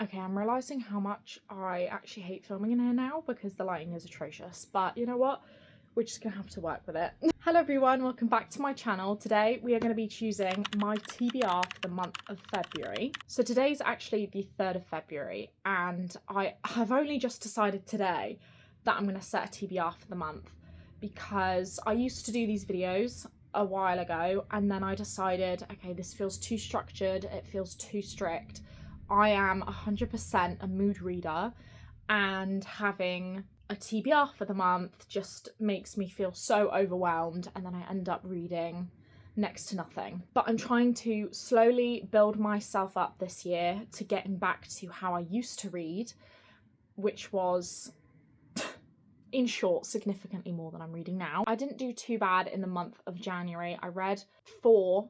Okay, I'm realising how much I actually hate filming in here now because the lighting is atrocious, but you know what? We're just gonna have to work with it. Hello everyone, welcome back to my channel. Today we are going to be choosing my TBR for the month of February. So today's actually the 3rd of February and I have only just decided today that I'm going to set a TBR for the month because I used to do these videos a while ago and then I decided, okay, this feels too structured, it feels too strict. I am 100% a mood reader and having a TBR for the month just makes me feel so overwhelmed and then I end up reading next to nothing. But I'm trying to slowly build myself up this year to getting back to how I used to read, which was, in short, significantly more than I'm reading now. I didn't do too bad in the month of January. I read 4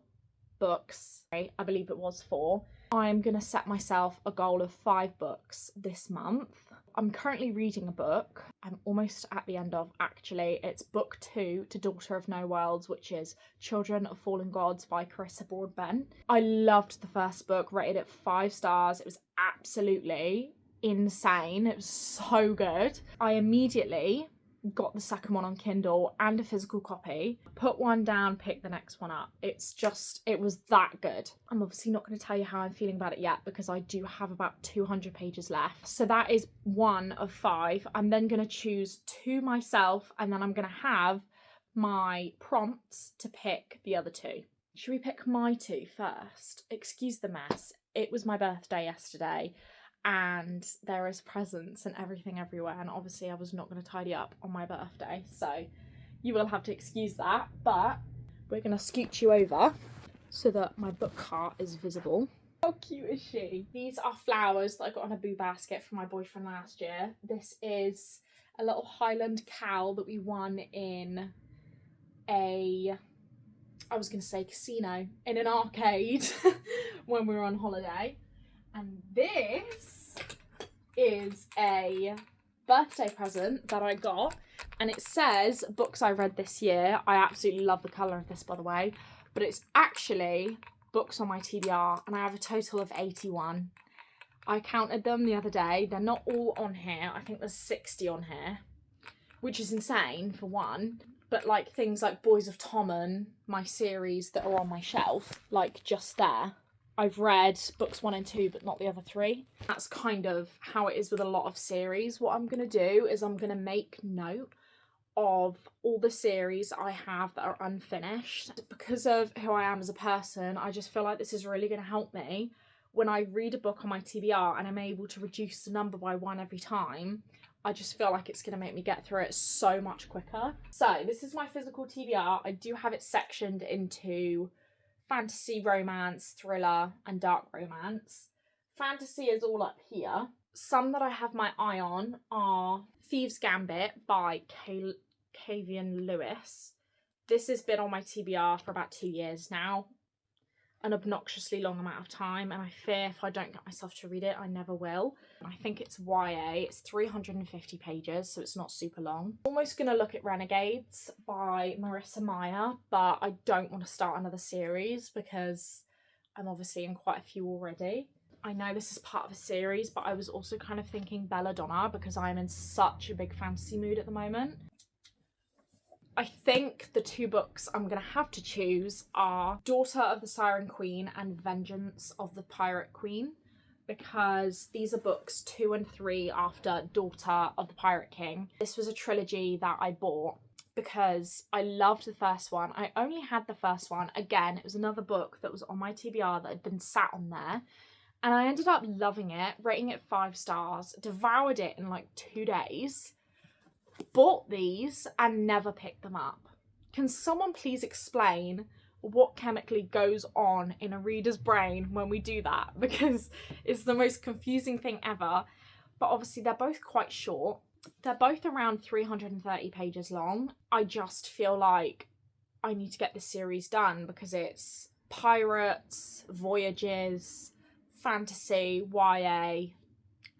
books, right? I believe it was 4. I'm gonna set myself a goal of 5 books this month. I'm currently reading a book I'm almost at the end of, actually. It's book 2 to Daughter of No Worlds, which is Children of Fallen Gods by Carissa Broadbent. I loved the first book, rated it 5 stars. It was absolutely insane. It was so good. I immediately got the second one on Kindle and a physical copy, put one down, pick the next one up. It was that good. I'm obviously not going to tell you how I'm feeling about it yet because I do have about 200 pages left. So that is 1 of 5. I'm then going to choose 2 myself and then I'm going to have my prompts to pick the other 2. Should we pick my 2 first? Excuse the mess. It was my birthday yesterday and there is presents and everything everywhere, and obviously I was not going to tidy up on my birthday, so you will have to excuse that, but we're going to scooch you over so that my book cart is visible. How cute is she? These are flowers that I got on a boo basket from my boyfriend last year. This is a little Highland cow that we won in I was going to say casino, in an arcade when we were on holiday. And this is a birthday present that I got, and it says books I read this year. I absolutely love the colour of this, by the way, but it's actually books on my TBR, and I have a total of 81. I counted them the other day. They're not all on here. I think there's 60 on here, which is insane for one. But like things like Boys of Tommen, my series that are on my shelf, like just there, I've read books 1 and 2, but not the other 3. That's kind of how it is with a lot of series. What I'm going to do is I'm going to make note of all the series I have that are unfinished. Because of who I am as a person, I just feel like this is really going to help me when I read a book on my TBR and I'm able to reduce the number by 1 every time. I just feel like it's going to make me get through it so much quicker. So this is my physical TBR. I do have it sectioned into fantasy, romance, thriller, and dark romance. Fantasy is all up here. Some that I have my eye on are Thieves' Gambit by Cavian Lewis. This has been on my TBR for about 2 years now. An obnoxiously long amount of time, and I fear if I don't get myself to read it, I never will. I think it's YA. It's 350 pages, so it's not super long. I'm almost going to look at Renegades by Marissa Meyer, but I don't want to start another series because I'm obviously in quite a few already. I know this is part of a series, but I was also kind of thinking Belladonna because I'm in such a big fantasy mood at the moment. I think the 2 books I'm going to have to choose are Daughter of the Siren Queen and Vengeance of the Pirate Queen, because these are books 2 and 3 after Daughter of the Pirate King. This was a trilogy that I bought because I loved the first one. I only had the first one. Again, it was another book that was on my TBR that had been sat on there, and I ended up loving it, rating it 5 stars, devoured it in like 2 days. Bought these and never picked them up. Can someone please explain what chemically goes on in a reader's brain when we do that? Because it's the most confusing thing ever. But obviously they're both quite short. They're both around 330 pages long. I just feel like I need to get this series done because it's pirates, voyages, fantasy, YA,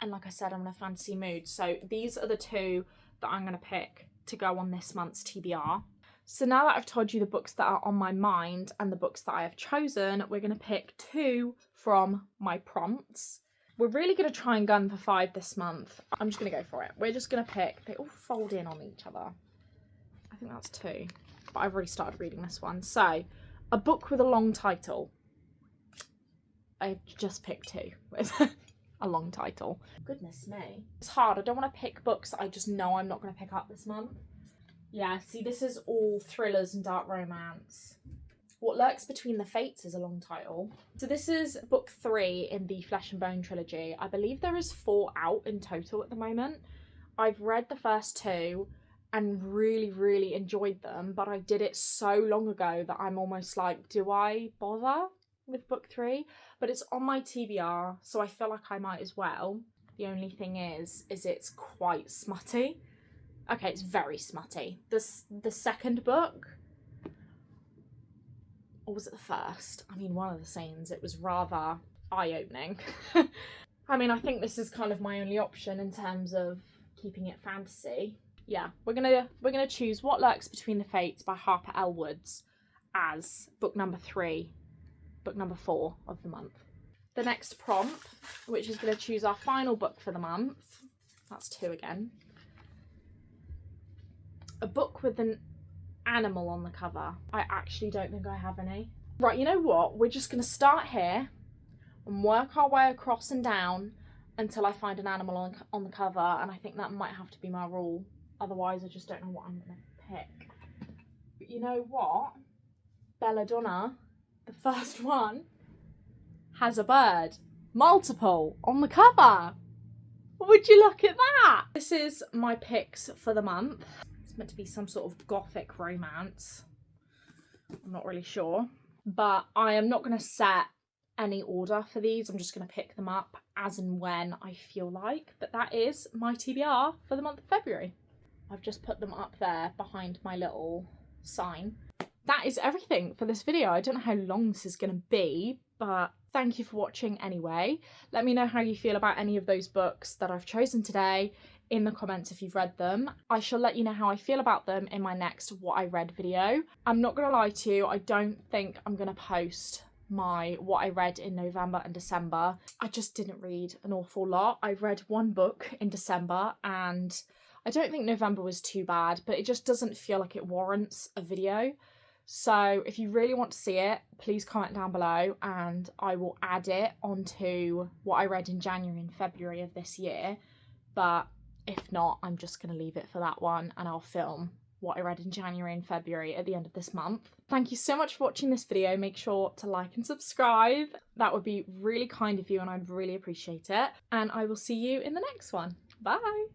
and like I said, I'm in a fantasy mood. So these are the 2 that I'm going to pick to go on this month's TBR. So now that I've told you the books that are on my mind and the books that I have chosen, we're going to pick 2 from my prompts. We're really going to try and gun for 5 this month. I'm just going to go for it. We're just going to pick, they all fold in on each other. I think that's 2, but I've already started reading this one. So, a book with a long title. I just picked 2 with a long title. Goodness me. It's hard. I don't want to pick books that I just know I'm not going to pick up this month. Yeah, see, this is all thrillers and dark romance. What Lurks Between the Fates is a long title. So this is book 3 in the Flesh and Bone trilogy. I believe there is 4 out in total at the moment. I've read the first 2 and really, really enjoyed them, but I did it so long ago that I'm almost like, do I bother with book 3? But it's on my TBR, so I feel like I might as well. The only thing is it's quite smutty. Okay, it's very smutty. The second book, or was it the first? I mean, one of the scenes, it was rather eye-opening. I mean, I think this is kind of my only option in terms of keeping it fantasy. Yeah, we're gonna choose What Lurks Between the Fates by Harper L. Woods as book number 3, book number 4 of the month. The next prompt, which is gonna choose our final book for the month. That's 2 again. A book with an animal on the cover. I actually don't think I have any. Right, you know what? We're just going to start here and work our way across and down until I find an animal on the cover, and I think that might have to be my rule. Otherwise, I just don't know what I'm going to pick. But you know what? Belladonna, the first one, has a bird. Multiple on the cover. Would you look at that? This is my picks for the month. Meant to be some sort of gothic romance. I'm not really sure, but I am not going to set any order for these. I'm just going to pick them up as and when I feel like. But that is my TBR for the month of February. I've just put them up there behind my little sign. That is everything for this video. I don't know how long this is going to be, but thank you for watching anyway. Let me know how you feel about any of those books that I've chosen today in the comments if you've read them. I shall let you know how I feel about them in my next What I Read video. I'm not going to lie to you, I don't think I'm going to post my What I Read in November and December. I just didn't read an awful lot. I read 1 book in December and I don't think November was too bad, but it just doesn't feel like it warrants a video. So if you really want to see it, please comment down below and I will add it onto what I read in January and February of this year. But if not, I'm just going to leave it for that one and I'll film what I read in January and February at the end of this month. Thank you so much for watching this video. Make sure to like and subscribe. That would be really kind of you and I'd really appreciate it. And I will see you in the next one. Bye!